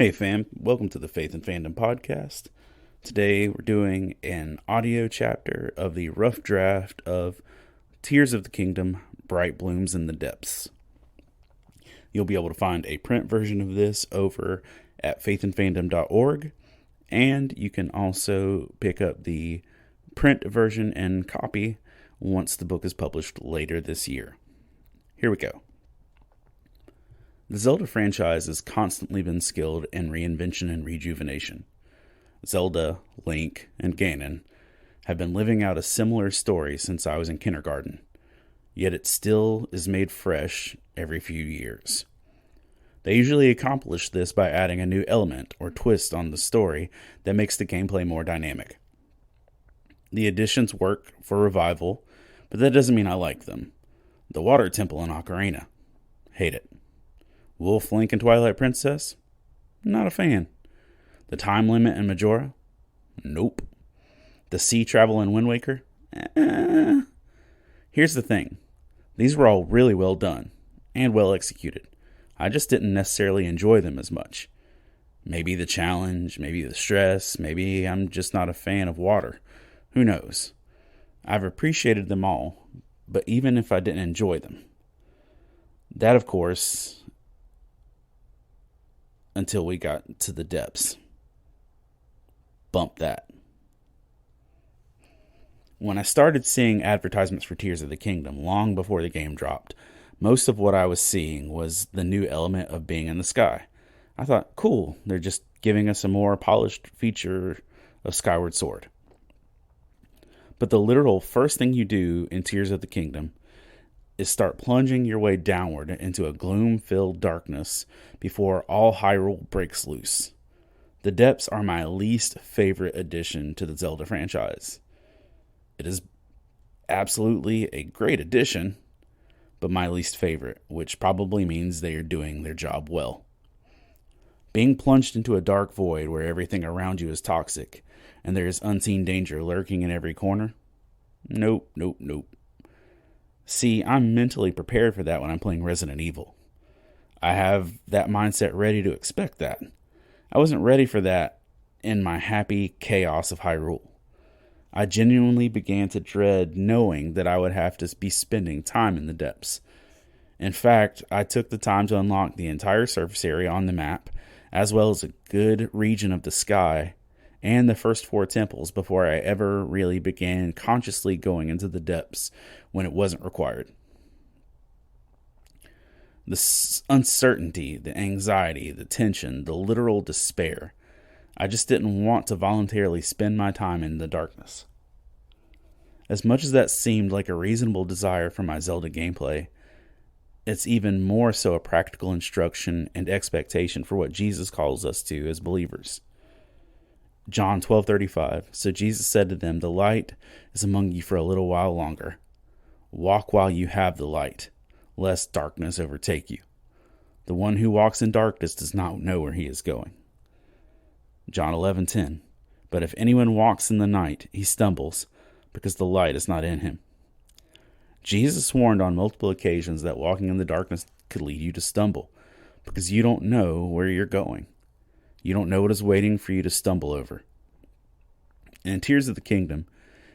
Hey fam, welcome to the Faith and Fandom podcast. Today we're doing an audio chapter of the rough draft of Tears of the Kingdom, Brightblooms in the Depths. You'll be able to find a print version of this over at faithandfandom.org, and you can also pick up the print version and copy once the book is published later this year. Here we go. The Zelda franchise has constantly been skilled in reinvention and rejuvenation. Zelda, Link, and Ganon have been living out a similar story since I was in kindergarten, yet it still is made fresh every few years. They usually accomplish this by adding a new element or twist on the story that makes the gameplay more dynamic. The additions work for revival, but that doesn't mean I like them. The Water Temple in Ocarina, hate it. Wolf, Link, and Twilight Princess? Not a fan. The Time Limit in Majora? Nope. The Sea Travel in Wind Waker? Here's the thing. These were all really well done, and well executed. I just didn't necessarily enjoy them as much. Maybe the challenge, maybe the stress, maybe I'm just not a fan of water. Who knows? I've appreciated them all, but even if I didn't enjoy them. That, of course, until we got to the depths. Bump that. When I started seeing advertisements for Tears of the Kingdom long before the game dropped, most of what I was seeing was the new element of being in the sky. I thought, cool, they're just giving us a more polished feature of Skyward Sword. But the literal first thing you do in Tears of the Kingdom is start plunging your way downward into a gloom-filled darkness before all Hyrule breaks loose. The depths are my least favorite addition to the Zelda franchise. It is absolutely a great addition, but my least favorite, which probably means they are doing their job well. Being plunged into a dark void where everything around you is toxic and there is unseen danger lurking in every corner? Nope. See, I'm mentally prepared for that when I'm playing Resident Evil. I have that mindset ready to expect that. I wasn't ready for that in my happy chaos of Hyrule. I genuinely began to dread knowing that I would have to be spending time in the depths. In fact, I took the time to unlock the entire surface area on the map, as well as a good region of the sky and the first 4 temples before I ever really began consciously going into the depths when it wasn't required. The uncertainty, the anxiety, the tension, the literal despair. I just didn't want to voluntarily spend my time in the darkness. As much as that seemed like a reasonable desire for my Zelda gameplay, it's even more so a practical instruction and expectation for what Jesus calls us to as believers. John 12:35. So Jesus said to them, "The light is among you for a little while longer. Walk while you have the light, lest darkness overtake you. The one who walks in darkness does not know where he is going." John 11:10. But if anyone walks in the night, he stumbles, because the light is not in him. Jesus warned on multiple occasions that walking in the darkness could lead you to stumble, because you don't know where you're going. You don't know what is waiting for you to stumble over. And in Tears of the Kingdom,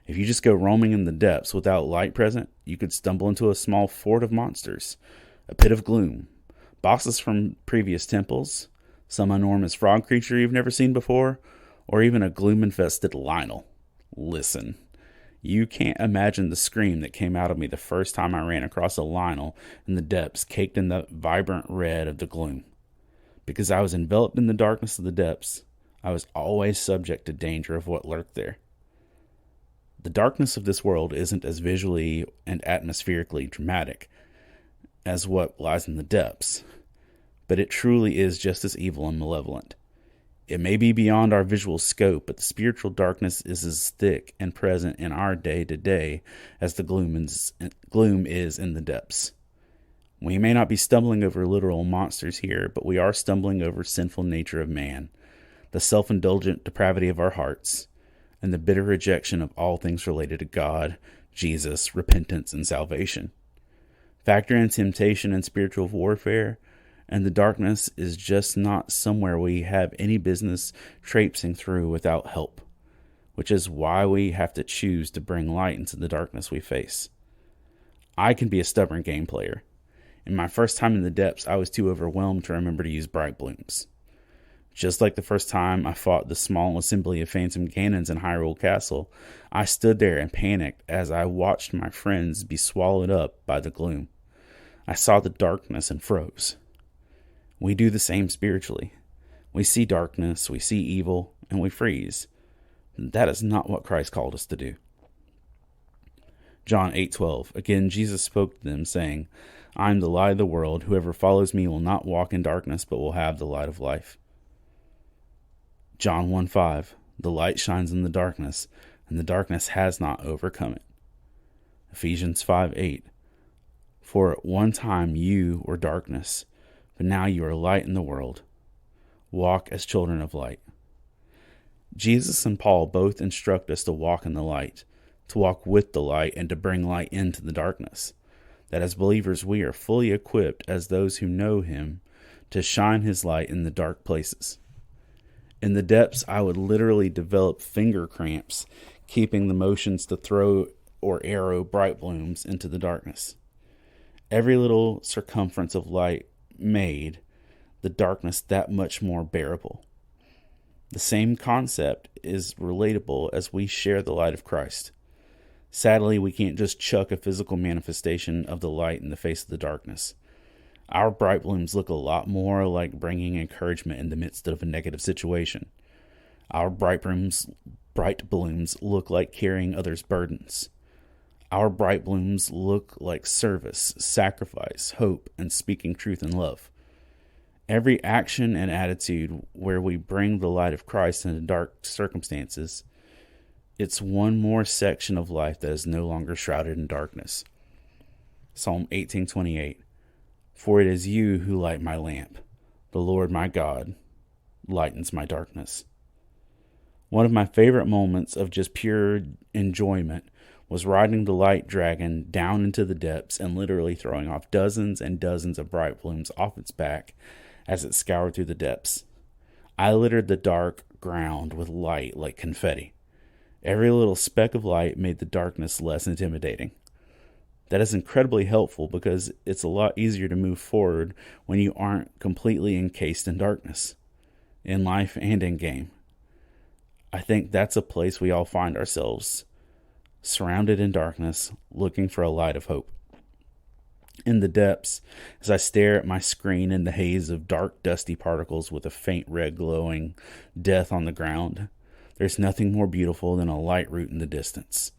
if you just go roaming in the depths without light present, you could stumble into a small fort of monsters, a pit of gloom, bosses from previous temples, some enormous frog creature you've never seen before, or even a gloom-infested Lionel. Listen, you can't imagine the scream that came out of me the first time I ran across a Lionel in the depths caked in the vibrant red of the gloom. Because I was enveloped in the darkness of the depths, I was always subject to danger of what lurked there. The darkness of this world isn't as visually and atmospherically dramatic as what lies in the depths, but it truly is just as evil and malevolent. It may be beyond our visual scope, but the spiritual darkness is as thick and present in our day-to-day as the gloom is in the depths. We may not be stumbling over literal monsters here, but we are stumbling over sinful nature of man, the self-indulgent depravity of our hearts, and the bitter rejection of all things related to God, Jesus, repentance, and salvation. Factor in temptation and spiritual warfare, And the darkness is just not somewhere we have any business traipsing through without help, which is why we have to choose to bring light into the darkness we face. I can be a stubborn game player. In my first time in the depths, I was too overwhelmed to remember to use Brightblooms. Just like the first time I fought the small assembly of phantom cannons in Hyrule Castle, I stood there and panicked as I watched my friends be swallowed up by the gloom. I saw the darkness and froze. We do the same spiritually. We see darkness, we see evil, and we freeze. That is not what Christ called us to do. John 8:12. Again, Jesus spoke to them, saying, I am the light of the world. Whoever follows me will not walk in darkness, but will have the light of life. John 1:5. The light shines in the darkness, and the darkness has not overcome it. Ephesians 5:8. For at one time you were darkness, but now you are light in the world. Walk as children of light. Jesus and Paul both instruct us to walk in the light, to walk with the light, and to bring light into the darkness. That as believers we are fully equipped as those who know him to shine his light in the dark places. In the depths, I would literally develop finger cramps, keeping the motions to throw or arrow Brightblooms into the darkness. Every little circumference of light made the darkness that much more bearable. The same concept is relatable as we share the light of Christ. Sadly, we can't just chuck a physical manifestation of the light in the face of the darkness. Our Brightblooms look a lot more like bringing encouragement in the midst of a negative situation. Our Brightblooms look like carrying others' burdens. Our Brightblooms look like service, sacrifice, hope, and speaking truth in love. Every action and attitude where we bring the light of Christ into dark circumstances, it's one more section of life that is no longer shrouded in darkness. Psalm 18:28. For it is you who light my lamp. The Lord my God lightens my darkness. One of my favorite moments of just pure enjoyment was riding the light dragon down into the depths and literally throwing off dozens and dozens of Brightblooms off its back as it scoured through the depths. I littered the dark ground with light like confetti. Every little speck of light made the darkness less intimidating. That is incredibly helpful because it's a lot easier to move forward when you aren't completely encased in darkness, in life and in game. I think that's a place we all find ourselves, surrounded in darkness, looking for a light of hope. In the depths, as I stare at my screen in the haze of dark, dusty particles with a faint red glowing death on the ground, there's nothing more beautiful than a light root in the distance.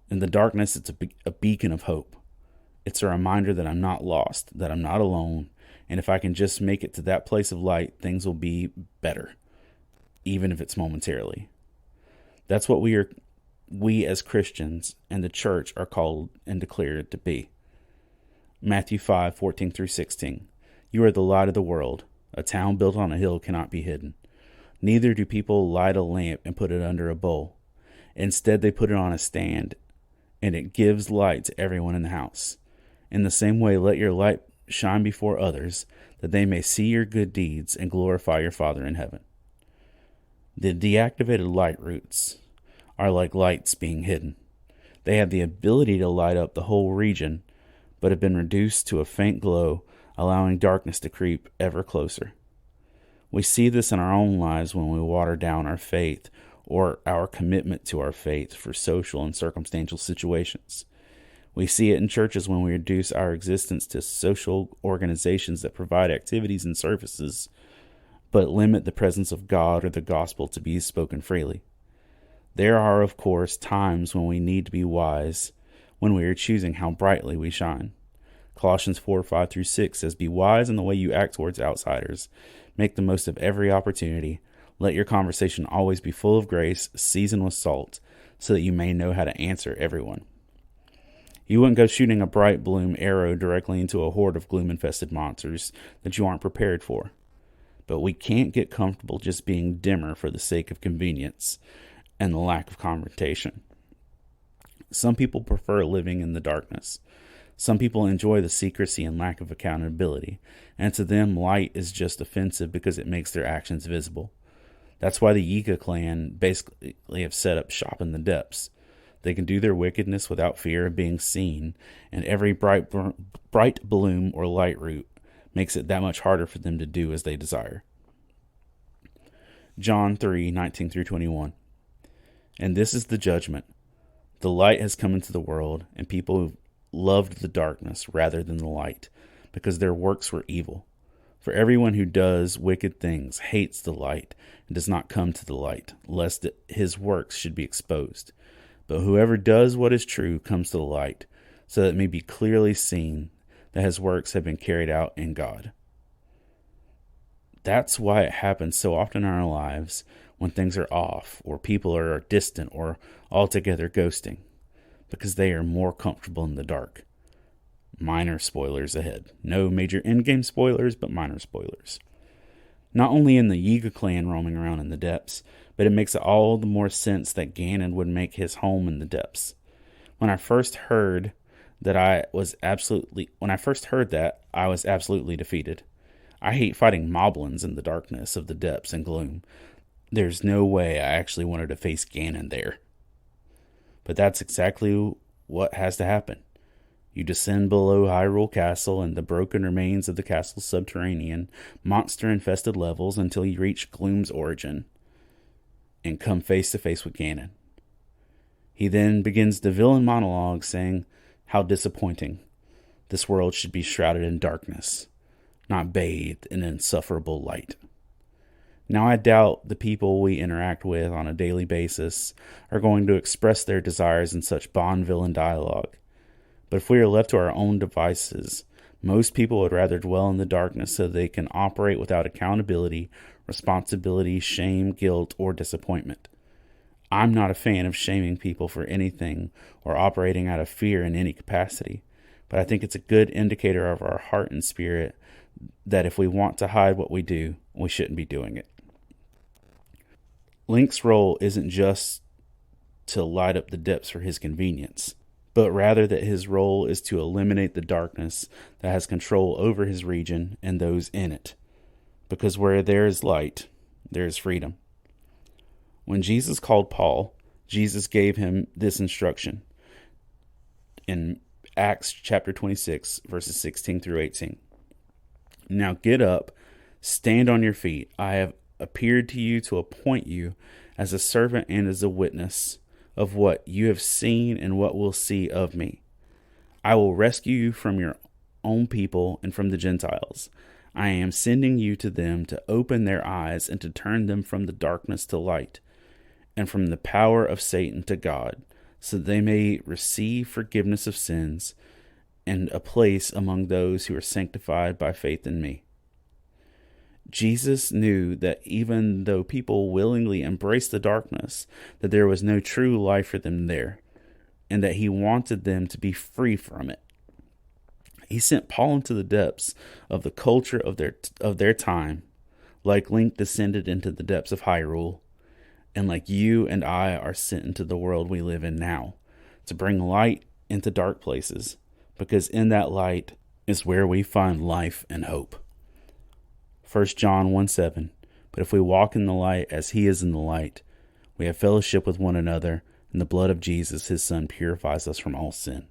In the darkness, it's a beacon of hope. It's a reminder that I'm not lost, that I'm not alone, and if I can just make it to that place of light, things will be better, even if it's momentarily. That's what we as Christians and the church are called and declared to be. Matthew 5:14-16. You are the light of the world. A town built on a hill cannot be hidden. Neither do people light a lamp and put it under a bowl. Instead, they put it on a stand, and it gives light to everyone in the house. In the same way, let your light shine before others, that they may see your good deeds and glorify your Father in heaven. The deactivated light roots are like lights being hidden. They have the ability to light up the whole region, but have been reduced to a faint glow, allowing darkness to creep ever closer. We see this in our own lives when we water down our faith or our commitment to our faith for social and circumstantial situations. We see it in churches when we reduce our existence to social organizations that provide activities and services, but limit the presence of God or the gospel to be spoken freely. There are, of course, times when we need to be wise when we are choosing how brightly we shine. Colossians 4:5-6 says, Be wise in the way you act towards outsiders. Make the most of every opportunity. Let your conversation always be full of grace, seasoned with salt, so that you may know how to answer everyone. You wouldn't go shooting a Brightbloom arrow directly into a horde of gloom-infested monsters that you aren't prepared for. But we can't get comfortable just being dimmer for the sake of convenience and the lack of confrontation. Some people prefer living in the darkness. Some people enjoy the secrecy and lack of accountability, and to them, light is just offensive because it makes their actions visible. That's why the Yiga clan basically have set up shop in the depths. They can do their wickedness without fear of being seen, and every bright bloom or light root makes it that much harder for them to do as they desire. John 3:19-21. And this is the judgment. The light has come into the world, and people loved the darkness rather than the light, because their works were evil. For everyone who does wicked things hates the light and does not come to the light, lest his works should be exposed. But whoever does what is true comes to the light, so that it may be clearly seen that his works have been carried out in God. That's why it happens so often in our lives when things are off, or people are distant, or altogether ghosting, because they are more comfortable in the dark. Minor spoilers ahead. No major endgame spoilers, but minor spoilers. Not only in the Yiga clan roaming around in the depths, but it makes all the more sense that Ganon would make his home in the depths. When I first heard that, I was absolutely defeated. I hate fighting moblins in the darkness of the depths and gloom. There's no way I actually wanted to face Ganon there. But that's exactly what has to happen. You descend below Hyrule Castle and the broken remains of the castle's subterranean, monster-infested levels until you reach Gloom's origin and come face to face with Ganon. He then begins the villain monologue saying how disappointing. This world should be shrouded in darkness, not bathed in insufferable light. Now, I doubt the people we interact with on a daily basis are going to express their desires in such Bond-villain dialogue. But if we are left to our own devices, most people would rather dwell in the darkness so they can operate without accountability, responsibility, shame, guilt, or disappointment. I'm not a fan of shaming people for anything or operating out of fear in any capacity, but I think it's a good indicator of our heart and spirit that if we want to hide what we do, we shouldn't be doing it. Link's role isn't just to light up the depths for his convenience, but rather that his role is to eliminate the darkness that has control over his region and those in it. Because where there is light, there is freedom. When Jesus called Paul, Jesus gave him this instruction in Acts chapter 26, verses 16-18. Now get up, stand on your feet. I have appeared to you to appoint you as a servant and as a witness of what you have seen and what will see of me. I will rescue you from your own people and from the Gentiles. I am sending you to them to open their eyes and to turn them from the darkness to light and from the power of Satan to God, so that they may receive forgiveness of sins and a place among those who are sanctified by faith in me. Jesus knew that even though people willingly embraced the darkness, that there was no true life for them there, and that he wanted them to be free from it. He sent Paul into the depths of the culture of their time, like Link descended into the depths of Hyrule, and like you and I are sent into the world we live in now, to bring light into dark places, because in that light is where we find life and hope. 1 John 1:7. But if we walk in the light as he is in the light, we have fellowship with one another, and the blood of Jesus, his son, purifies us from all sin.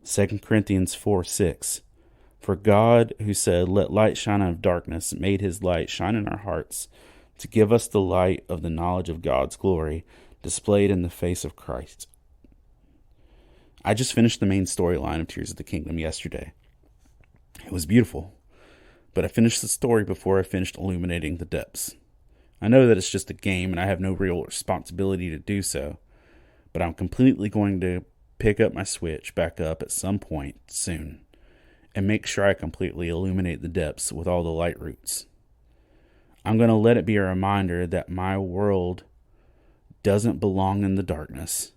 2 Corinthians 4:6. For God, who said, "Let light shine out of darkness," made his light shine in our hearts to give us the light of the knowledge of God's glory displayed in the face of Christ. I just finished the main storyline of Tears of the Kingdom yesterday. It was beautiful. But I finished the story before I finished illuminating the depths. I know that it's just a game and I have no real responsibility to do so, but I'm completely going to pick up my Switch back up at some point soon and make sure I completely illuminate the depths with all the light roots. I'm going to let it be a reminder that my world doesn't belong in the darkness,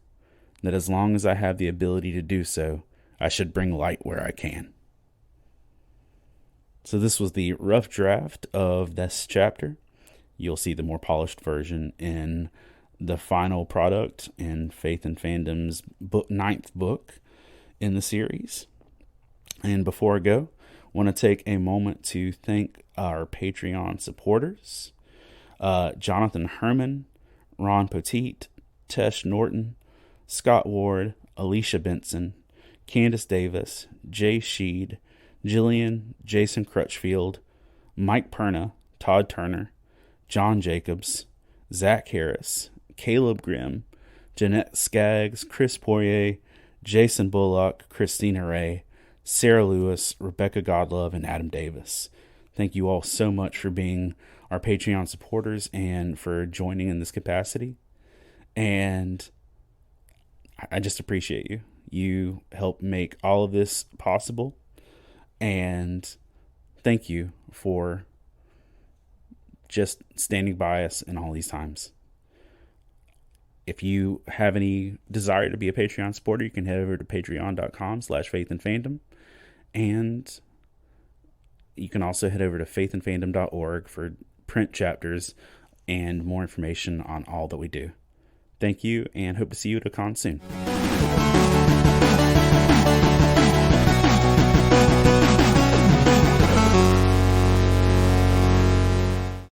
that as long as I have the ability to do so, I should bring light where I can. So this was the rough draft of this chapter. You'll see the more polished version in the final product in Faith and Fandom's 9th book in the series. And before I go, I want to take a moment to thank our Patreon supporters. Jonathan Herman, Ron Poteet, Tesh Norton, Scott Ward, Alicia Benson, Candace Davis, Jay Sheed, Jillian, Jason Crutchfield, Mike Perna, Todd Turner, John Jacobs, Zach Harris, Caleb Grimm, Jeanette Skaggs, Chris Poirier, Jason Bullock, Christina Ray, Sarah Lewis, Rebecca Godlove, and Adam Davis. Thank you all so much for being our Patreon supporters and for joining in this capacity. And I just appreciate you. You help make all of this possible. And thank you for just standing by us in all these times. If you have any desire to be a Patreon supporter, you can head over to patreon.com/faithandfandom. And you can also head over to faithandfandom.org for print chapters and more information on all that we do. Thank you, and hope to see you at a con soon.